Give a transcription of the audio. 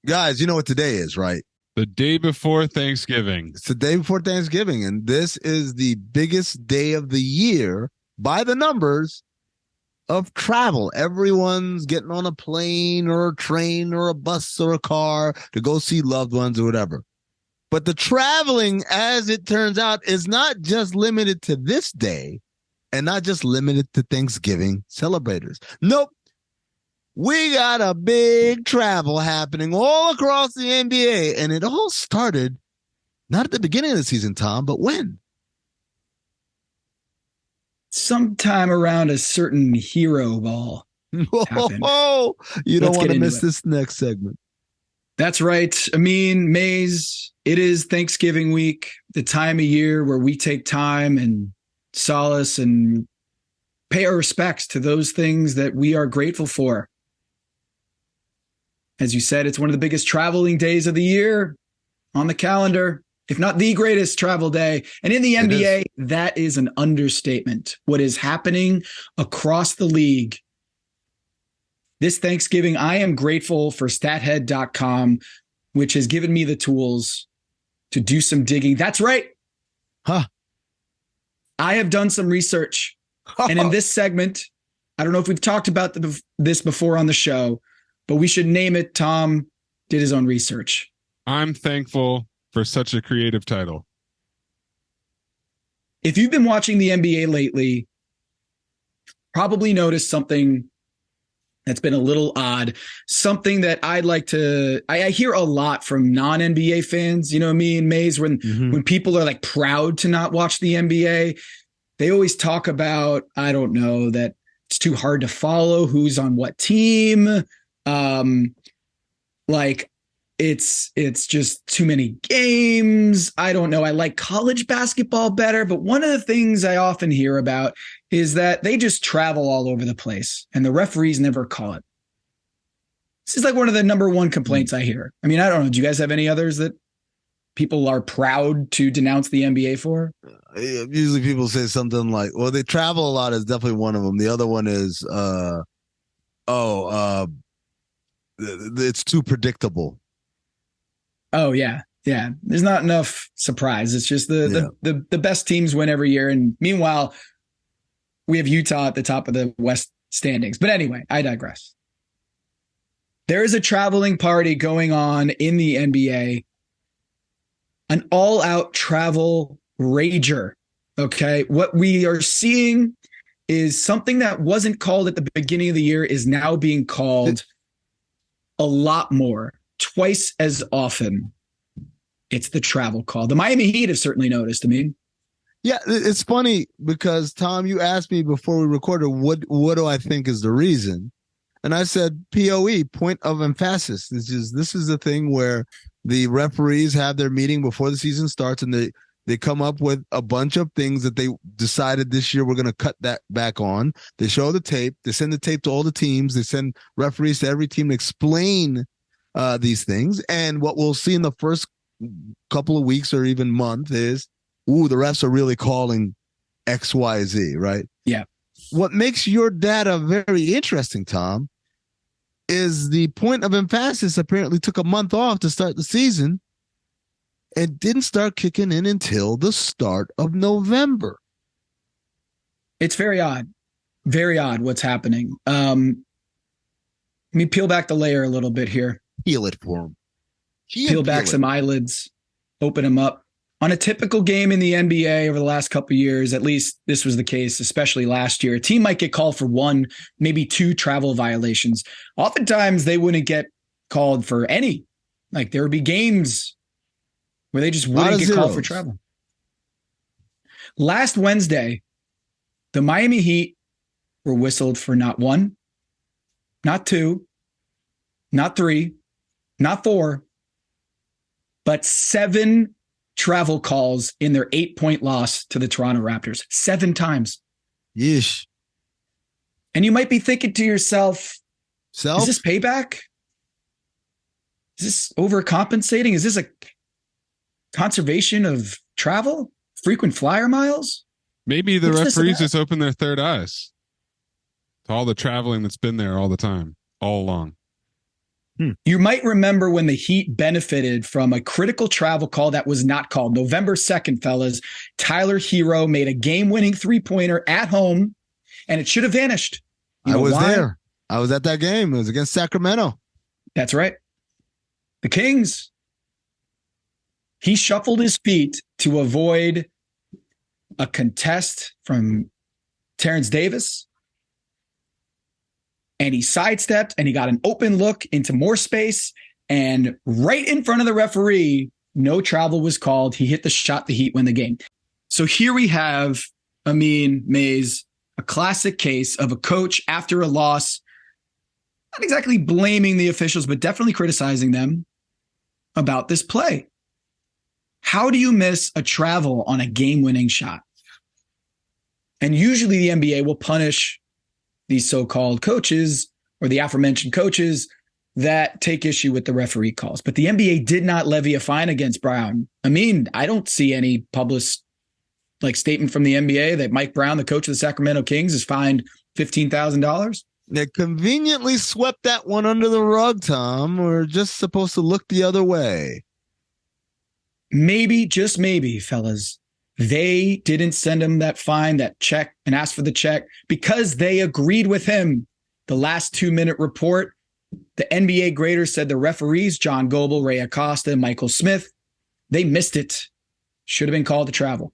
Guys, you know what today is, right? The day before Thanksgiving. It's the day before Thanksgiving, and this is the biggest day of the year by the numbers of travel. Everyone's getting on a plane or a train or a bus or a car to go see loved ones or whatever. But the traveling, as it turns out, is not just limited to this day and not just limited to Thanksgiving celebrators. Nope. We got a big travel happening all across the NBA, and it all started not at the beginning of the season, Tom, but when? Sometime around a certain hero ball happened. Whoa, you don't Let's want get to into miss it. this next segment. That's right. Amin, Mays, it is Thanksgiving week, the time of year where we take time and solace and pay our respects to those things that we are grateful for. As you said, it's one of the biggest traveling days of the year on the calendar, if not the greatest travel day. And in the NBA, that is an understatement. What is happening across the league this Thanksgiving, I am grateful for stathead.com, which has given me the tools to do some digging. That's right. Huh. I have done some research. And in this segment, I don't know if we've talked about this before on the show, but we should name it Tom Did His Own Research. I'm thankful for such a creative title. If you've been watching the NBA lately, probably noticed something that's been a little odd, something that I'd like to, I hear a lot from non-NBA fans, you know what I mean, Mays, when people are like proud to not watch the NBA, they always talk about, I don't know, that it's too hard to follow who's on what team. Like it's just too many games. I don't know. I like college basketball better, but one of the things I often hear about is that they just travel all over the place and the referees never call it. This is like one of the number one complaints I hear. I mean, I don't know. Do you guys have any others that people are proud to denounce the NBA for? Usually people say something like, well, they travel a lot is definitely one of them. The other one is, it's too predictable. Oh, yeah. Yeah. There's not enough surprise. It's just the best teams win every year. And meanwhile, we have Utah at the top of the West standings. But anyway, I digress. There is a traveling party going on in the NBA, an all-out travel rager. Okay. What we are seeing is something that wasn't called at the beginning of the year is now being called a lot more, twice as often. It's the travel call. The Miami Heat have certainly noticed. I mean, yeah, it's funny because Tom, you asked me before we recorded, what do I think is the reason? And I said POE, point of emphasis. This is the thing where the referees have their meeting before the season starts and they come up with a bunch of things that they decided this year we're going to cut that back on. They show the tape. They send the tape to all the teams. They send referees to every team to explain these things. And what we'll see in the first couple of weeks or even month is, the refs are really calling X, Y, Z, right? Yeah. What makes your data very interesting, Tom, is the point of emphasis apparently took a month off to start the season and didn't start kicking in until the start of November. It's very odd. Very odd what's happening. Let me peel back the layer a little bit here. Peel it for him. Peel back some eyelids, open them up. On a typical game in the NBA over the last couple of years, at least this was the case, especially last year, a team might get called for one, maybe two travel violations. Oftentimes, they wouldn't get called for any. Like, there would be games where they just wouldn't get called for travel. Last Wednesday, the Miami Heat were whistled for not one, not two, not three, not four, but 7 travel calls in their 8-point loss to the Toronto Raptors. 7 times. Yeesh. And you might be thinking to yourself, is this payback? Is this overcompensating? Is this a conservation of travel? Frequent flyer miles? Maybe the referees just open their third eyes to all the traveling that's been there all the time, all along. You might remember when the Heat benefited from a critical travel call that was not called. November 2nd, fellas, Tyler Hero made a game-winning three-pointer at home, and it should have vanished. I was there. I was at that game. It was against Sacramento. That's right. The Kings. He shuffled his feet to avoid a contest from Terrence Davis. And he sidestepped and he got an open look into more space. And right in front of the referee, no travel was called. He hit the shot, the Heat win the game. So here we have, Amin, Mays, a classic case of a coach after a loss, not exactly blaming the officials, but definitely criticizing them about this play. How do you miss a travel on a game-winning shot? And usually the NBA will punish these so-called coaches or the aforementioned coaches that take issue with the referee calls. But the NBA did not levy a fine against Brown. I mean, I don't see any published statement from the NBA that Mike Brown, the coach of the Sacramento Kings, is fined $15,000. They conveniently swept that one under the rug, Tom. We're just supposed to look the other way. Maybe, just maybe, fellas, they didn't send him that fine, that check, and ask for the check because they agreed with him. The last 2-minute report, the NBA graders said the referees, John Goebel, Ray Acosta, and Michael Smith, they missed it. Should have been called to travel.